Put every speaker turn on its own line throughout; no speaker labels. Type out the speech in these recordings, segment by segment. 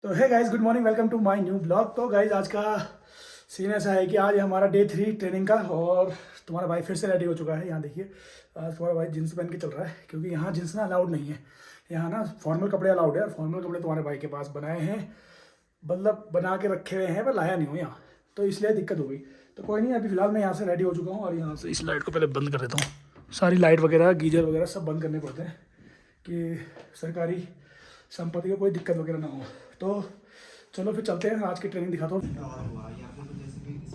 तो है guys, good morning, welcome to my new blog. तो गाइज आज का सीन ऐसा है कि आज है हमारा डे 3 ट्रेनिंग का और तुम्हारा भाई फिर से रेडी हो चुका है। यहाँ देखिए, आज तुम्हारा भाई जींस पहन के चल रहा है क्योंकि यहाँ जींस ना अलाउड नहीं है। यहाँ ना फॉर्मल कपड़े अलाउड है और फॉर्मल कपड़े तुम्हारे भाई के पास बनाए हैं, मतलब बना के रखे हुए हैं, पर लाया नहीं हूँ यहाँ, तो इसलिए दिक्कत हो गई। तो कोई नहीं, अभी फिलहाल मैं यहाँ से रेडी हो चुका हूँ और यहाँ से इस लाइट को पहले बंद कर देता हूँ। सारी लाइट वगैरह, गीजर वगैरह सब बंद करने पड़ते हैं कि सरकारी संपत्ति को कोई दिक्कत वगैरह ना हो। तो चलो फिर चलते हैं, आज की ट्रेनिंग दिखाता हूँ।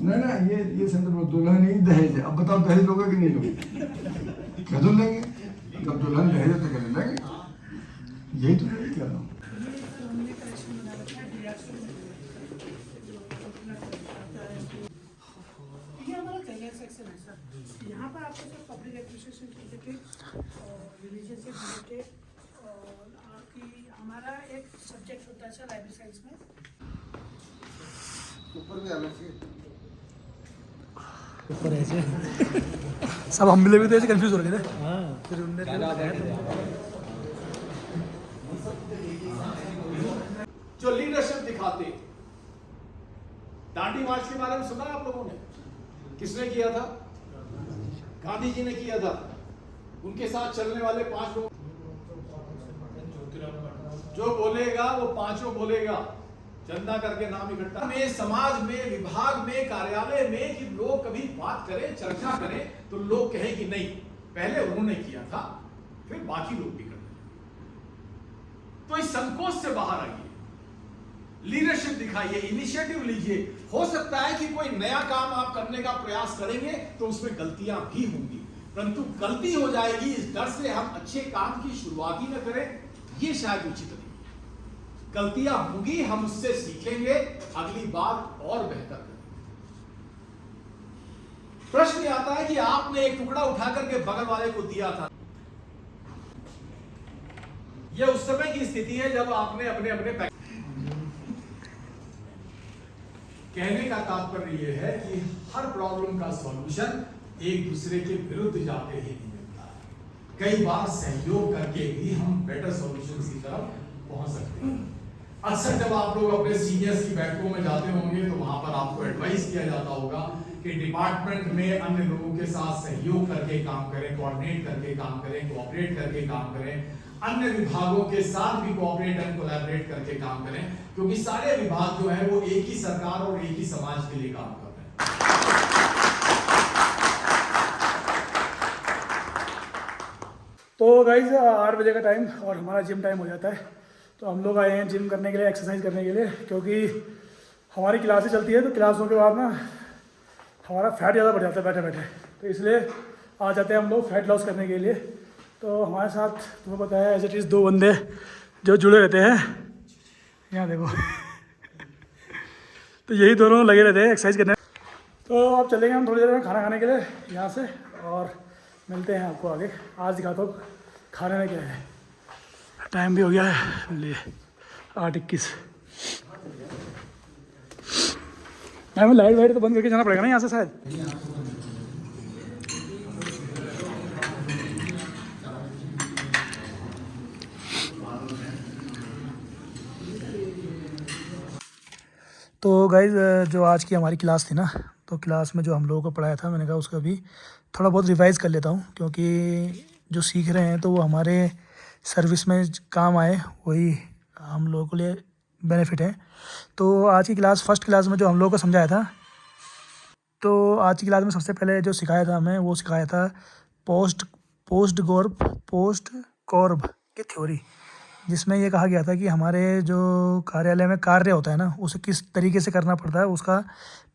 ना ये संदर्भ दुल्हन ही दहेज है। अब बताओ दहेज लोगे कि नहीं लोगे? क्या तो लेंगे जब दुल्हन दहेज है तो क्या लेंगे? यही तो मैं कह रहा हूँ।
यहाँ पर आपको सब पब्लिक एडमिनिस्ट्रेशन सर्टिफिकेट और रिलीजन से रिलेटेड और आपकी हमारा एक सब्जेक्ट होता है सर लाइब्रेरी साइंस में।
ऊपर भी आना चाहिए।
ऊपर ऐसे सब हम मिले भी तो ऐसे कंफ्यूज हो रहे थे। हाँ, फिर उनने
जो लीडरशिप दिखाते, दांडी मार्च के बारे में सुना आप लोगों ने? किसने किया था? गांधी जी ने किया था। उनके साथ चलने वाले 5 लोग, जो बोलेगा वो पांचों बोलेगा, चंदा करके नाम इकट्ठा में, समाज में, विभाग में, कार्यालय में कि लोग कभी बात करें, चर्चा करें तो लोग कहें कि नहीं, पहले उन्होंने किया था, फिर बाकी लोग भी करते। तो इस संकोच से बाहर आइए, लीडरशिप दिखाइए, इनिशिएटिव लीजिए। हो सकता है कि कोई नया काम आप करने का प्रयास करेंगे तो उसमें गलतियां भी होंगी, परंतु गलती हो जाएगी इस डर से हम अच्छे काम की शुरुआत ही न करें, ये शायद उचित नहीं। गलतियां होंगी, हम उससे सीखेंगे, अगली बार और बेहतर करेंगे। प्रश्न आता है कि आपने एक टुकड़ा उठा करके बगल वाले को दिया था। यह उस समय की स्थिति है जब आपने अपने अपने कहने का तात्पर्य यह है कि हर प्रॉब्लम का सॉल्यूशन एक दूसरे के विरुद्ध जाके ही नहीं मिलता है। कई बार सहयोग करके भी हम बेटर सॉल्यूशन की तरफ पहुंच सकते हैं। अक्सर जब आप लोग अपने सीनियर्स की बैठकों में जाते होंगे तो वहां पर आपको एडवाइस किया जाता होगा कि डिपार्टमेंट में अन्य लोगों के साथ सहयोग करके काम करें, कोऑर्डिनेट करके काम करें, कोऑपरेट करके काम करें, अन्य विभागों के साथ भी कोऑपरेट एंड कोलैबोरेट करके काम करें, क्योंकि सारे विभाग जो है वो एक ही सरकार और एक ही समाज के लिए काम कर रहे हैं।
तो गाइज 8 बजे का टाइम और हमारा जिम टाइम हो जाता है। तो हम लोग आए हैं जिम करने के लिए, एक्सरसाइज करने के लिए, क्योंकि हमारी क्लासें चलती है तो क्लासों के बाद ना हमारा फैट ज़्यादा बढ़ जाता है बैठे बैठे, तो इसलिए आ जाते हैं हम लोग फैट लॉस करने के लिए। तो हमारे साथ तुम्हें पता है एज इट इज़ 2 बंदे जो जुड़े रहते हैं, यहाँ देखो तो यही दोनों लगे रहते हैं एक्सरसाइज करने। तो अब चलेंगे हम थोड़ी देर में खाना खाने के लिए यहाँ से, और मिलते हैं आपको आगे। आज दिखाता हूँ खाने में क्या है। टाइम भी हो गया है, ले 8:21। हमें लाइट वाइट तो बंद करके जाना पड़ेगा ना यहाँ से शायद। तो गाइज जो आज की हमारी क्लास थी ना, तो क्लास में जो हम लोगों को पढ़ाया था, मैंने कहा उसका भी थोड़ा बहुत रिवाइज कर लेता हूँ, क्योंकि जो सीख रहे हैं तो वो हमारे सर्विस में काम आए, वही हम लोगों के लिए बेनिफिट है। तो आज की क्लास, फर्स्ट क्लास में जो हम लोगों को समझाया था, तो आज की क्लास में सबसे पहले जो सिखाया था हमें, वो सिखाया था पोस्ट कॉर्ब की थ्योरी, जिसमें ये कहा गया था कि हमारे जो कार्यालय में कार्य होता है ना, उसे किस तरीके से करना पड़ता है, उसका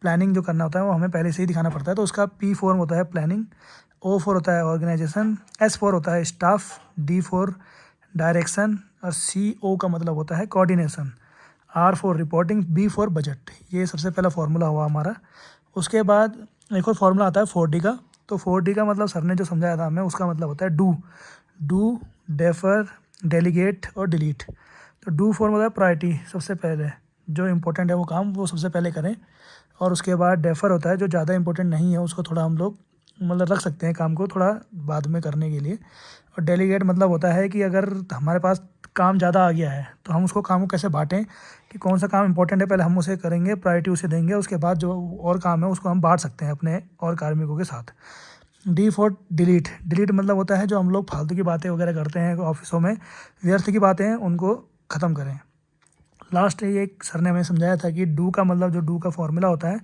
प्लानिंग जो करना होता है वो हमें पहले से ही दिखाना पड़ता है। तो उसका P फॉर होता है प्लानिंग, O फॉर होता है ऑर्गेनाइजेशन, S फॉर होता है स्टाफ, D फॉर डायरेक्शन, और CO का मतलब होता है coordination, R for reporting, B for budget. ये सबसे पहला फार्मूला हुआ हमारा। उसके बाद एक और फार्मूला आता है 4D का। तो 4D का मतलब सर ने जो समझाया था हमें, उसका मतलब होता है डू, डेफर, डेलीगेट और डिलीट। तो डू फॉर मतलब प्रायोरिटी, सबसे पहले जो इम्पोर्टेंट है वो काम वो सबसे पहले करें, और उसके बाद डेफर होता है जो ज़्यादा इम्पोर्टेंट नहीं है, उसको थोड़ा हम लोग मतलब रख सकते हैं काम को थोड़ा बाद में करने के लिए। और डेलीगेट मतलब होता है कि अगर हमारे पास काम ज़्यादा आ गया है तो हम उसको काम को कैसे बांटें कि कौन सा काम इंपॉर्टेंट है, पहले हम उसे करेंगे, प्रायोरिटी उसे देंगे, उसके बाद जो और काम है उसको हम बांट सकते हैं अपने और कार्मिकों के साथ। D for delete. डिलीट मतलब होता है जो हम लोग फालतू की बातें वगैरह करते हैं ऑफिसों में, व्यर्थ की बातें हैं, उनको ख़त्म करें। लास्ट ये एक सर ने हमें समझाया था कि डू का मतलब, जो डू का फॉर्मूला होता है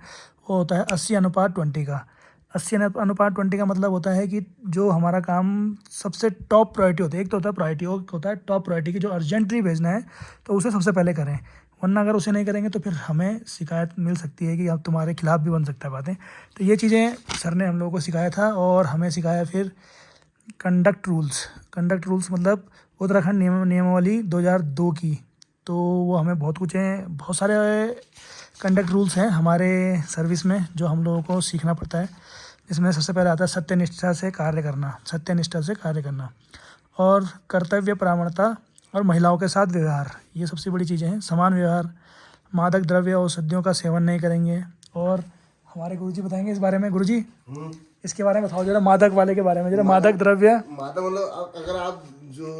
वो होता है 80:20 का। 80:20 का मतलब होता है कि जो हमारा काम सबसे टॉप प्रायोरिटी होती है, एक तो होता है प्रायोरिटी और होता है टॉप प्रायोरिटी की, जो अर्जेंटली भेजना है तो उसे सबसे पहले करें, वरना अगर उसे नहीं करेंगे तो फिर हमें शिकायत मिल सकती है कि अब तुम्हारे खिलाफ़ भी बन सकता है बातें। तो ये चीज़ें सर ने हम लोगों को सिखाया था। और हमें सिखाया फिर कंडक्ट रूल्स। कंडक्ट रूल्स मतलब उत्तराखंड नियमावली 2002 की। तो वो हमें बहुत कुछ हैं, बहुत सारे कंडक्ट रूल्स हैं हमारे सर्विस में जो हम लोगों को सीखना पड़ता है। जिसमें सबसे पहले आता है सत्यनिष्ठा से कार्य करना, सत्यनिष्ठा से कार्य करना, और कर्तव्य परायणता, और महिलाओं के साथ व्यवहार, ये सबसे बड़ी चीज़ें हैं। समान व्यवहार, मादक द्रव्य औषधियों का सेवन नहीं करेंगे। और हमारे गुरुजी बताएंगे इस बारे में। गुरुजी इसके बारे में बताओ जरा, मादक वाले के बारे में जरा। मादक द्रव्य
मादक मतलब अगर आप जो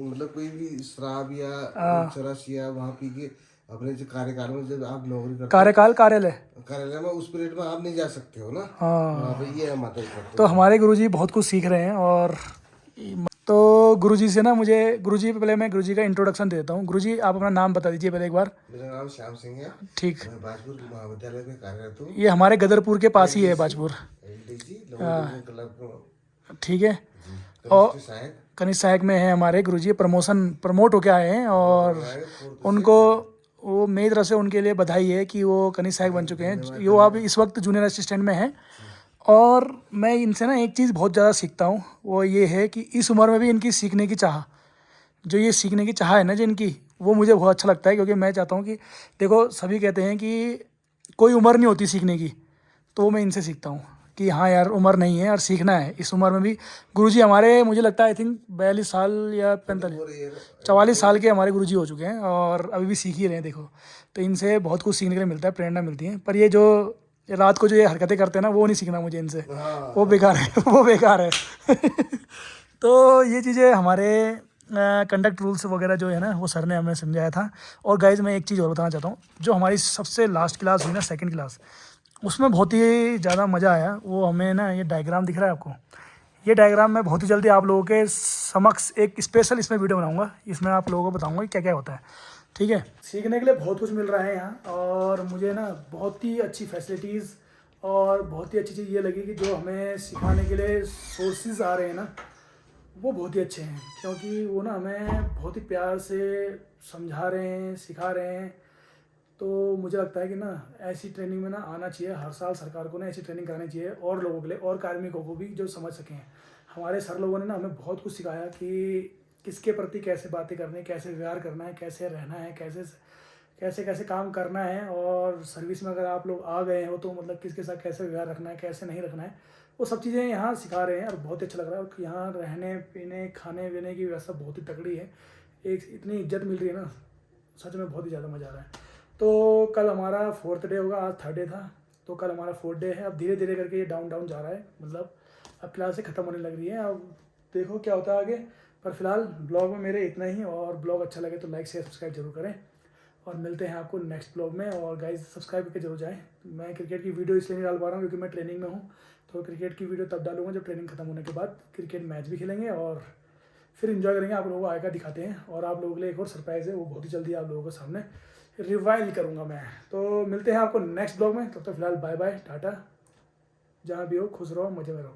मतलब कोई भी शराब या चरस या वहाँ पी के अपने जो कार्यकाल में जब आप नौकरी करते
कार्यकाल कार्यालय
कार्यालय में उस पीरियड में आप नहीं जा सकते हो ना।
हाँ।
भाई ये है मादक द्रव्य।
तो हमारे गुरुजी बहुत कुछ सीख रहे हैं। और तो गुरुजी से ना मुझे, गुरुजी पहले मैं गुरुजी का इंट्रोडक्शन दे देता हूँ। गुरुजी आप अपना नाम बता दीजिए पहले एक बार।
मेरा नाम श्याम सिंह है।
ठीक।
मैं बाजपुर महाविद्यालय में कार्यरत हूँ।
ये हमारे गदरपुर के पास ही है बाजपुर।
LDC Lucknow club.
ठीक है।
जी,
और
कनिष्ठ सहायक
कनिष्ठ सहायक में है हमारे गुरुजी, प्रमोट होके आए हैं। और उनको वो मेरी तरफ से उनके लिए बधाई है कि वो कनिष्ठ सहायक बन चुके हैं। वो अब इस वक्त जूनियर असिस्टेंट में हैं। और मैं इनसे ना एक चीज़ बहुत ज़्यादा सीखता हूँ, वो ये है कि इस उम्र में भी इनकी सीखने की चाह, जो ये सीखने की चाह है ना जिनकी, वो मुझे बहुत अच्छा लगता है। क्योंकि मैं चाहता हूँ कि देखो, सभी कहते हैं कि कोई उम्र नहीं होती सीखने की, तो मैं इनसे सीखता हूँ कि हाँ यार, उम्र नहीं है और सीखना है इस उम्र में भी। गुरुजी हमारे, मुझे लगता है आई थिंक 42 साल या 44 साल के हमारे गुरुजी हो चुके हैं और अभी भी सीख ही रहे हैं। देखो, तो इनसे बहुत कुछ सीखने के लिए मिलता है, प्रेरणा मिलती है। पर ये जो रात को जो ये हरकतें करते हैं ना, वो नहीं सीखना मुझे इनसे, वो बेकार है, वो बेकार है। तो ये चीज़ें हमारे कंडक्ट रूल्स वगैरह जो है ना, वो सर ने हमें समझाया था। और गाइज मैं एक चीज़ और बताना चाहता हूँ, जो हमारी सबसे लास्ट क्लास हुई ना, सेकंड क्लास, उसमें बहुत ही ज़्यादा मज़ा आया। वो हमें ना, ये डायग्राम दिख रहा है आपको, ये डायग्राम मैं बहुत ही जल्दी आप लोगों के समक्ष एक स्पेशल इसमें वीडियो बनाऊंगा। इसमें आप लोगों को बताऊंगा कि क्या क्या होता है। ठीक है। सीखने के लिए बहुत कुछ मिल रहा है यहाँ। और मुझे ना बहुत ही अच्छी फैसिलिटीज़ और बहुत ही अच्छी चीज़ ये लगी कि जो हमें सिखाने के लिए सोर्सेज आ रहे हैं ना, वो बहुत ही अच्छे हैं। क्योंकि वो ना हमें बहुत ही प्यार से समझा रहे हैं, सिखा रहे हैं। तो मुझे लगता है कि ना ऐसी ट्रेनिंग में ना आना चाहिए। हर साल सरकार को ना ऐसी ट्रेनिंग करानी चाहिए और लोगों के लिए, और कार्मिकों को भी, जो समझ सकें। हमारे सर लोगों ने ना हमें बहुत कुछ सिखाया कि किसके प्रति कैसे बातें करनी है, कैसे व्यवहार करना है, कैसे रहना है, कैसे कैसे कैसे काम करना है। और सर्विस में अगर आप लोग आ गए हो तो मतलब किसके साथ कैसे व्यवहार रखना है, कैसे नहीं रखना है, वो सब चीज़ें यहाँ सिखा रहे हैं। और बहुत अच्छा लग रहा है। और यहाँ रहने पीने खाने पीने की व्यवस्था बहुत ही तगड़ी है। एक इतनी इज्जत मिल रही है ना, सच में बहुत ही ज़्यादा मज़ा आ रहा है। तो कल हमारा 4th डे होगा, आज 3rd डे था। तो कल हमारा 4th डे है। अब धीरे धीरे करके ये डाउन डाउन जा रहा है, मतलब अब क्लासें ख़त्म होने लग रही है। अब देखो क्या होता है आगे। पर फिलहाल ब्लॉग में मेरे इतना ही। और ब्लॉग अच्छा लगे तो लाइक शेयर सब्सक्राइब जरूर करें। और मिलते हैं आपको नेक्स्ट ब्लॉग में। और गाइज सब्सक्राइब करके जरूर जाएँ। मैं क्रिकेट की वीडियो इसलिए नहीं डाल पा रहा हूँ क्योंकि मैं ट्रेनिंग में हूँ। तो क्रिकेट की वीडियो तब डालूंगा जब ट्रेनिंग खत्म होने के बाद क्रिकेट मैच भी खेलेंगे और फिर इन्जॉय करेंगे। आप लोगों को आएगा दिखाते हैं। और आप लोगों के लिए एक और सरप्राइज़ है, वो बहुत ही जल्दी आप लोगों के सामने रिवाइल करूँगा मैं। तो मिलते हैं आपको नेक्स्ट ब्लॉग में। तब तक फिलहाल बाय बाय, टाटा। जहाँ भी हो खुश रहो, मज़े में रहो।